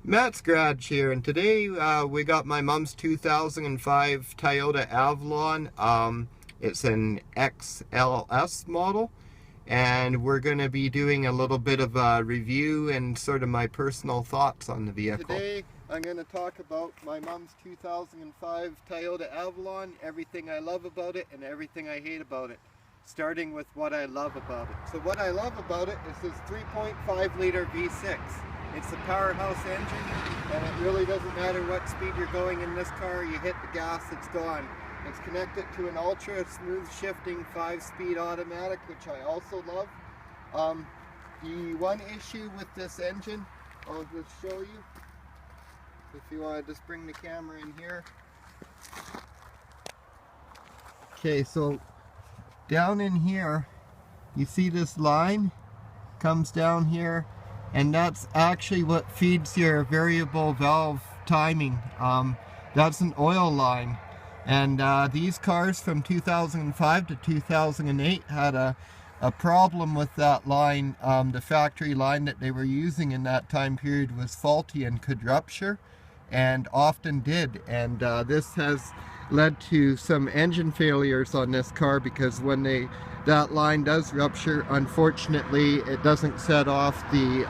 Matt's Garage here, and today we got my mom's 2005 Toyota Avalon. It's an XLS model, and we're going to be doing a little bit of a review and sort of my personal thoughts on the vehicle. Today I'm going to talk about my mom's 2005 Toyota Avalon, everything I love about it and everything I hate about it. Starting with what I love about it. So what I love about it is this 3.5 liter V6. It's a powerhouse engine, and it really doesn't matter what speed you're going in this car. You hit the gas, it's gone. It's connected to an ultra smooth shifting 5-speed automatic, which I also love. The one issue with this engine, I'll just show you. If you want to just bring the camera in here. Okay, so down in here, you see this line comes down here, and that's actually what feeds your variable valve timing. That's an oil line, and these cars from 2005 to 2008 had a problem with that line. The factory line that they were using in that time period was faulty and could rupture, and often did, and this has led to some engine failures on this car, because when that line does rupture, unfortunately it doesn't set off the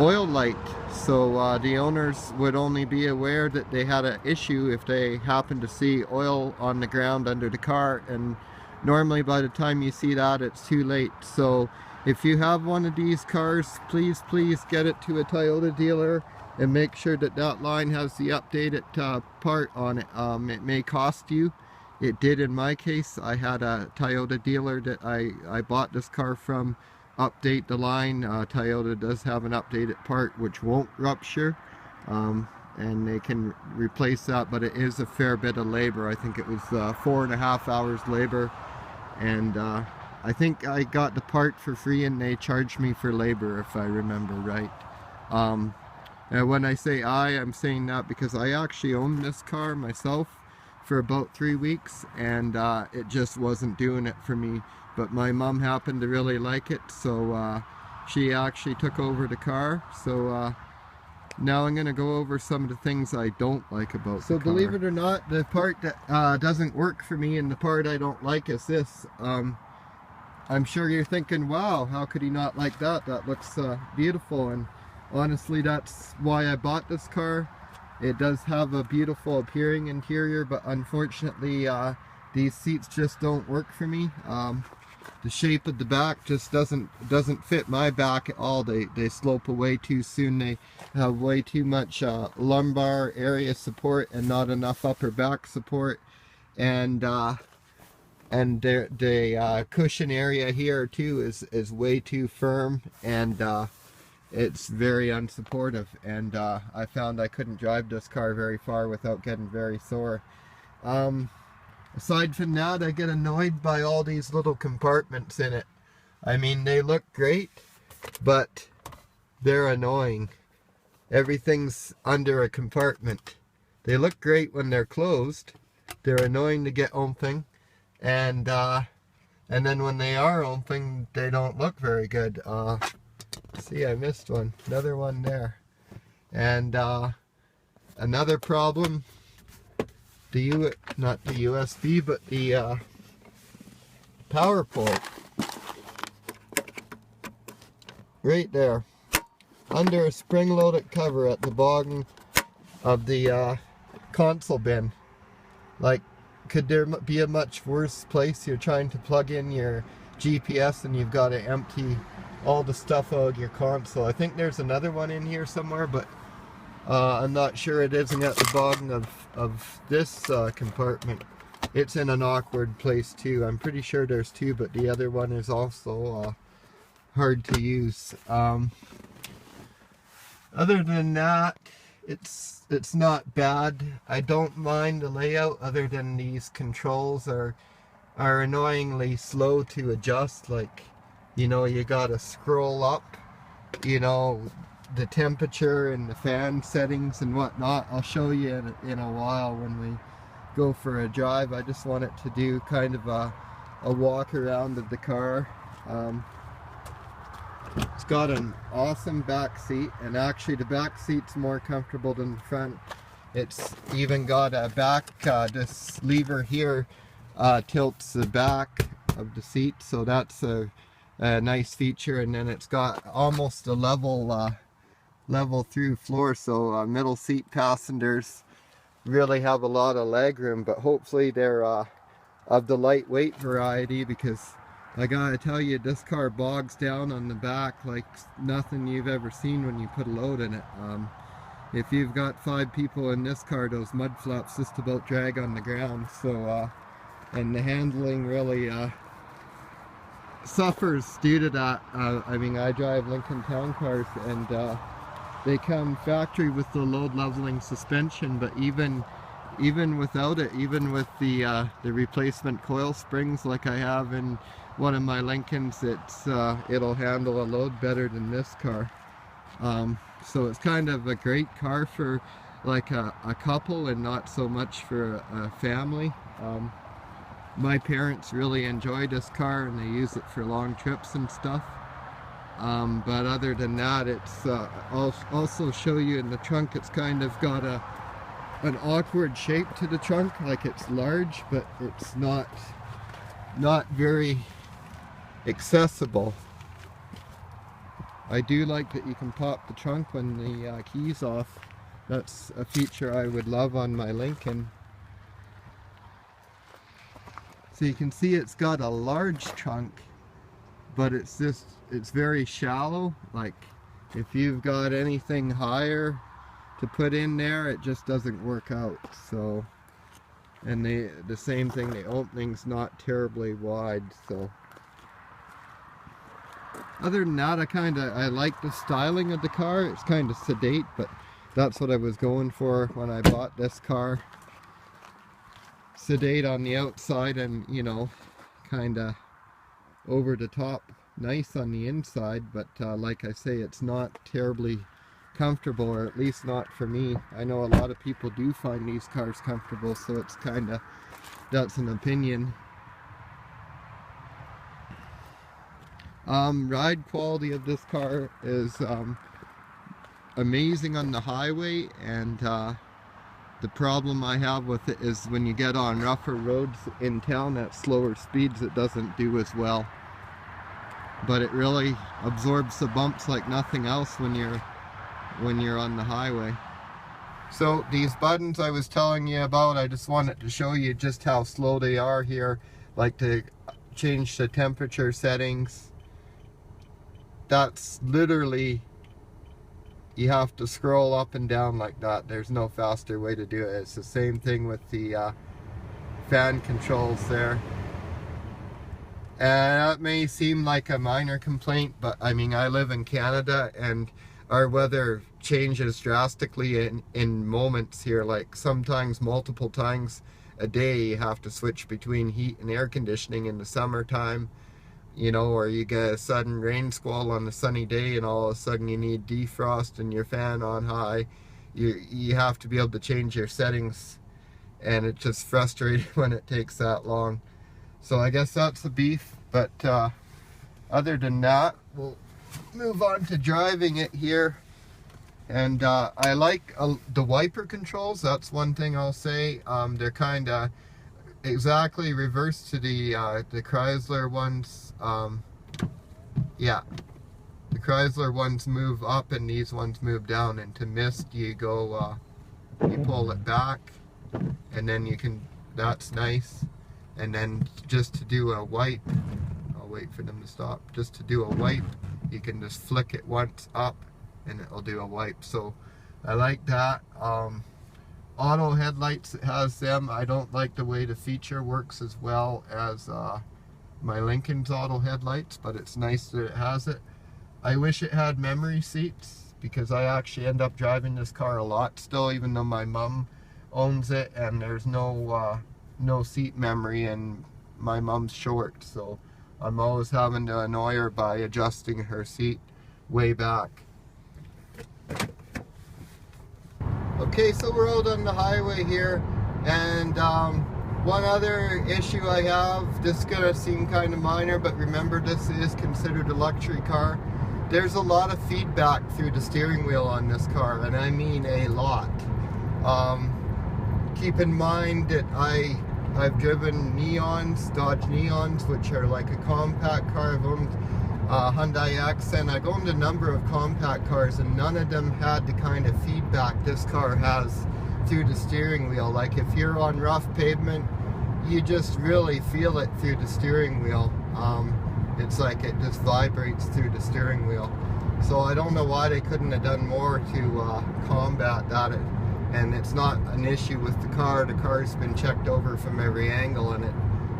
oil light, so the owners would only be aware that they had an issue if they happen to see oil on the ground under the car, and normally by the time you see that, it's too late. So if you have one of these cars, please get it to a Toyota dealer and make sure that that line has the updated part on it. It may cost you. It did in my case. I had a Toyota dealer that I bought this car from update the line. Toyota does have an updated part which won't rupture, and they can replace that, but it is a fair bit of labor. I think it was 4.5 hours labor, and I think I got the part for free and they charged me for labor, if I remember right. And when I say I'm saying that because I actually owned this car myself for about 3 weeks, and it just wasn't doing it for me. But my mom happened to really like it, so she actually took over the car. So now I'm going to go over some of the things I don't like about the car. So believe it or not, the part that doesn't work for me and the part I don't like is this. I'm sure you're thinking, wow, how could he not like that? That looks beautiful. And honestly, that's why I bought this car. It does have a beautiful appearing interior, but unfortunately these seats just don't work for me. The shape of the back just doesn't fit my back at all. They slope away too soon. They have way too much lumbar area support and not enough upper back support, and the cushion area here too is way too firm, and it's very unsupportive, and I found I couldn't drive this car very far without getting very sore. Aside from that, I get annoyed by all these little compartments in it. I mean, they look great, but they're annoying. Everything's under a compartment. They look great when they're closed. They're annoying to get open, and then when they are open, they don't look very good. See, I missed one. Another one there. And another problem, not the USB, but the power port. Right there. Under a spring-loaded cover at the bottom of the console bin. Like, could there be a much worse place? You're trying to plug in your GPS and you've got to empty all the stuff out of your console. I think there's another one in here somewhere, but I'm not sure it isn't at the bottom of this compartment. It's in an awkward place too. I'm pretty sure there's two, but the other one is also hard to use. Other than that, it's not bad. I don't mind the layout, other than these controls are annoyingly slow to adjust. Like, you know, you gotta scroll up, you know, the temperature and the fan settings and whatnot. I'll show you in a while when we go for a drive. I just want it to do kind of a walk around of the car. It's got an awesome back seat, and actually the back seat's more comfortable than the front. It's even got a back, this lever here tilts the back of the seat, so that's a nice feature. And then it's got almost a level through floor, so middle seat passengers really have a lot of leg room, but hopefully they're of the lightweight variety, because I gotta tell you, this car bogs down on the back like nothing you've ever seen when you put a load in it. If you've got 5 people in this car, those mud flaps just about drag on the ground. So and the handling really suffers due to that. I mean, I drive Lincoln Town cars, and they come factory with the load leveling suspension, but even without it, even with the replacement coil springs like I have in one of my Lincolns, it'll handle a load better than this car. So it's kind of a great car for like a couple, and not so much for a family. My parents really enjoy this car, and they use it for long trips and stuff. But other than that, it's I'll also show you in the trunk, it's kind of got an awkward shape to the trunk, like it's large, but it's not very accessible. I do like that you can pop the trunk when the key's off. That's a feature I would love on my Lincoln. So you can see it's got a large trunk, but it's very shallow. Like if you've got anything higher to put in there, it just doesn't work out. So, and the same thing, the opening's not terribly wide. So other than that, I like the styling of the car. It's kind of sedate, but that's what I was going for when I bought this car. Sedate on the outside, and you know, kind of over the top nice on the inside, but like I say, it's not terribly comfortable, or at least not for me. I know a lot of people do find these cars comfortable, so it's kind of, that's an opinion. Ride quality of this car is amazing on the highway, and the problem I have with it is when you get on rougher roads in town at slower speeds, it doesn't do as well. But it really absorbs the bumps like nothing else when you're on the highway. So these buttons I was telling you about, I just wanted to show you just how slow they are here. Like to change the temperature settings, that's literally, you have to scroll up and down like that. There's no faster way to do it. It's the same thing with the fan controls there. And that may seem like a minor complaint, but I mean, I live in Canada, and our weather changes drastically in moments here. Like sometimes multiple times a day you have to switch between heat and air conditioning in the summertime, you know, or you get a sudden rain squall on a sunny day, and all of a sudden you need defrost and your fan on high. You have to be able to change your settings, and it's just frustrating when it takes that long. So I guess that's the beef, but other than that, we'll move on to driving it here. And I like the wiper controls. That's one thing I'll say. They're kind of exactly reverse to the Chrysler ones. Yeah, the Chrysler ones move up and these ones move down, and to mist you go, you pull it back, and then you can, that's nice. And then just to do a wipe, I'll wait for them to stop, just to do a wipe, you can just flick it once up and it'll do a wipe. So I like that. Auto headlights, it has them. I don't like the way the feature works as well as my Lincoln's auto headlights, but it's nice that it has it. I wish it had memory seats, because I actually end up driving this car a lot still, even though my mom owns it, and there's no seat memory, and my mom's short, so I'm always having to annoy her by adjusting her seat way back. Okay, so we're out on the highway here, and one other issue I have, this is gonna seem kind of minor, but remember, this is considered a luxury car. there's a lot of feedback through the steering wheel on this car, and I mean a lot. Keep in mind that I've driven Neons, Dodge Neons, which are like a compact car. I've owned Hyundai Accent. I've owned a number of compact cars, and none of them had the kind of feedback this car has through the steering wheel. Like if you're on rough pavement, you just really feel it through the steering wheel. It's like it just vibrates through the steering wheel. So I don't know why they couldn't have done more to combat that. And it's not an issue with the car. The car's been checked over from every angle, and it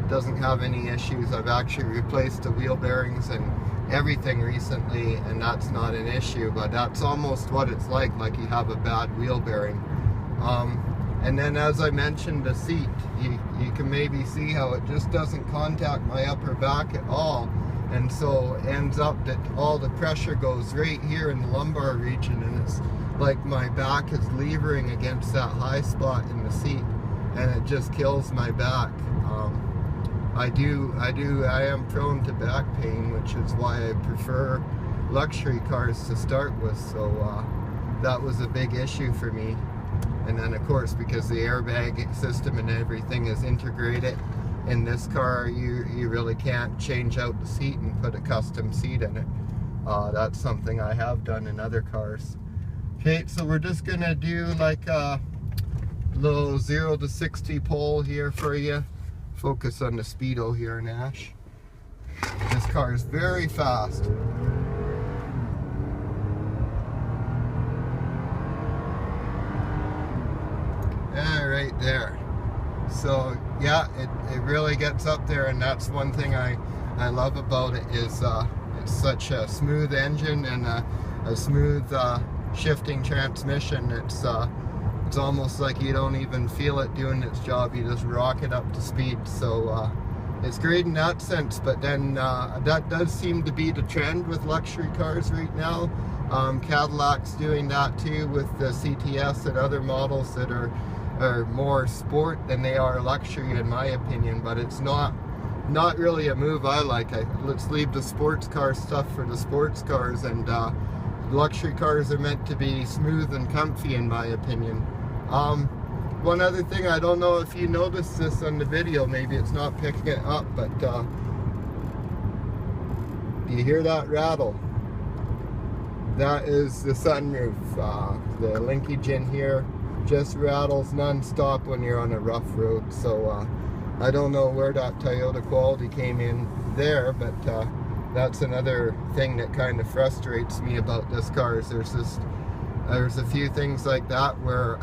doesn't have any issues. I've actually replaced the wheel bearings and everything recently, and that's not an issue, but that's almost what it's like you have a bad wheel bearing. And then, as I mentioned, the seat, you can maybe see how it just doesn't contact my upper back at all, and so it ends up that all the pressure goes right here in the lumbar region, and it's like my back is levering against that high spot in the seat, and it just kills my back. I am prone to back pain, which is why I prefer luxury cars to start with, so that was a big issue for me. And then of course, because the airbag system and everything is integrated in this car, you really can't change out the seat and put a custom seat in it. That's something I have done in other cars. Okay, so we're just gonna do like a little 0 to 60 pole here for you. Focus on the speedo here, Nash. This car is very fast. Yeah, right there. So yeah, it really gets up there, and that's one thing I love about it is it's such a smooth engine and a smooth shifting transmission. It's almost like you don't even feel it doing its job. You just rock it up to speed. So it's great in that sense. But then that does seem to be the trend with luxury cars right now. Cadillac's doing that too with the CTS and other models that are more sport than they are luxury, in my opinion. But it's not really a move I like. Let's leave the sports car stuff for the sports cars, and luxury cars are meant to be smooth and comfy, in my opinion. One other thing, I don't know if you noticed this on the video, maybe it's not picking it up, but do you hear that rattle? That is the sunroof. The linkage in here just rattles non-stop when you're on a rough road. So I don't know where that Toyota quality came in there, but that's another thing that kind of frustrates me about this car. Is there's a few things like that where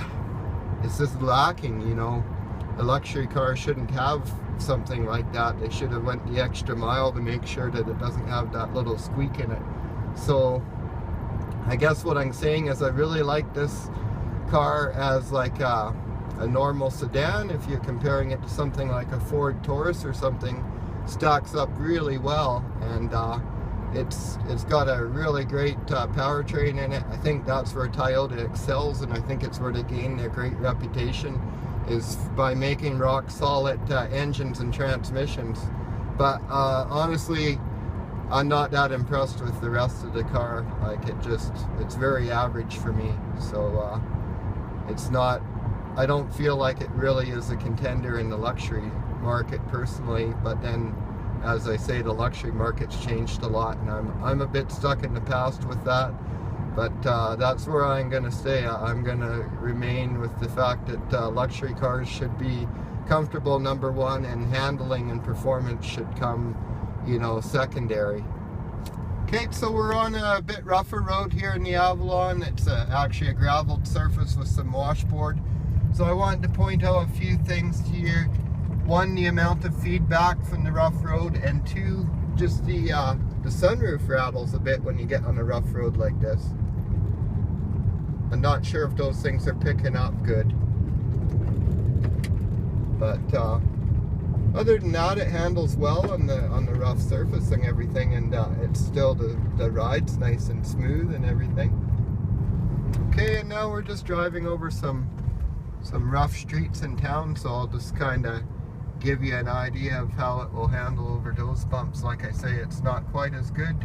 it's just lacking, you know. A luxury car shouldn't have something like that. They should have went the extra mile to make sure that it doesn't have that little squeak in it. So I guess what I'm saying is I really like this car as like a normal sedan. If you're comparing it to something like a Ford Taurus or something, stacks up really well, and it's got a really great powertrain in it. I think that's where Toyota excels, and I think it's where they gain their great reputation, is by making rock solid engines and transmissions. But honestly, I'm not that impressed with the rest of the car. Like, it's very average for me. So it's not, I don't feel like it really is a contender in the luxury market personally. But then, as I say, the luxury market's changed a lot, and I'm a bit stuck in the past with that. But that's where I'm going to stay. I'm going to remain with the fact that luxury cars should be comfortable, number one, and handling and performance should come, you know, secondary. Okay, so we're on a bit rougher road here in the Avalon. It's actually a graveled surface with some washboard. So I wanted to point out a few things here. One, the amount of feedback from the rough road, and two, just the sunroof rattles a bit when you get on a rough road like this. I'm not sure if those things are picking up good. But other than that, it handles well on the rough surface and everything, and it's still, the ride's nice and smooth and everything. Okay, and now we're just driving over some rough streets in town, so I'll just kind of give you an idea of how it will handle over those bumps. Like I say, it's not quite as good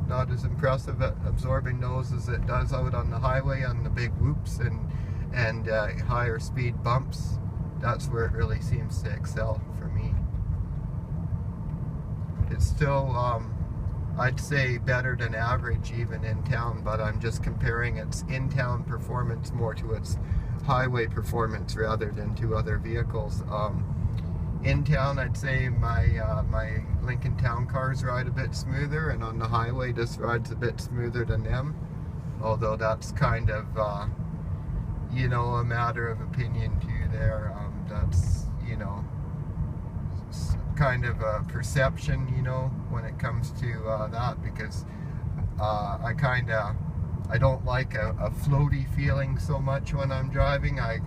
not as impressive at absorbing those as it does out on the highway on the big whoops and higher speed bumps. That's where it really seems to excel for me. It's still, I'd say, better than average even in town, but I'm just comparing its in-town performance more to its highway performance rather than to other vehicles. In town, I'd say my Lincoln Town cars ride a bit smoother, and on the highway this rides a bit smoother than them, although that's kind of you know, a matter of opinion too there. That's, you know, kind of a perception, you know, when it comes to that, because I don't like a floaty feeling so much when I'm driving. I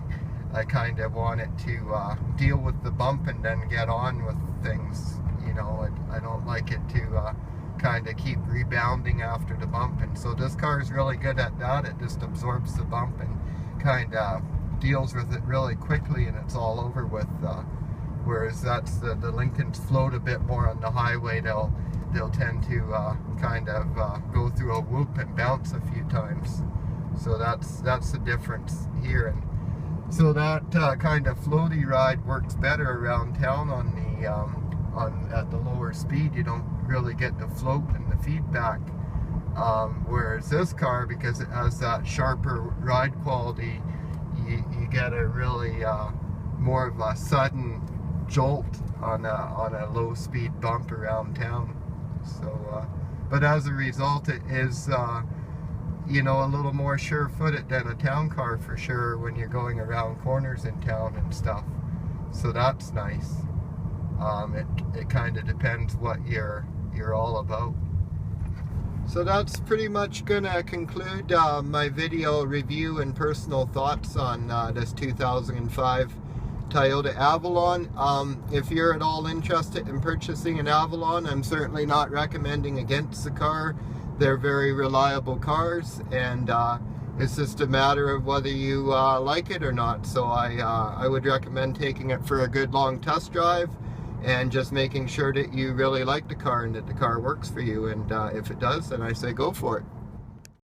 kind of want it to deal with the bump and then get on with things, you know. I don't like it to kind of keep rebounding after the bump, and so this car is really good at that. It just absorbs the bump and kind of deals with it really quickly, and it's all over with. Whereas that's the Lincolns float a bit more on the highway. They'll tend to kind of go through a whoop and bounce a few times. So that's the difference here. And so that kind of floaty ride works better around town on the at the lower speed. You don't really get the float and the feedback. Whereas this car, because it has that sharper ride quality, you get a really more of a sudden jolt on a low speed bump around town. So, but as a result, it is you know, a little more sure-footed than a town car for sure when you're going around corners in town and stuff. So that's nice. It kind of depends what you're all about. So that's pretty much gonna conclude my video review and personal thoughts on this 2005 Toyota Avalon. If you're at all interested in purchasing an Avalon, I'm certainly not recommending against the car. They're very reliable cars, and it's just a matter of whether you like it or not. So I would recommend taking it for a good long test drive and just making sure that you really like the car and that the car works for you. And if it does, then I say go for it.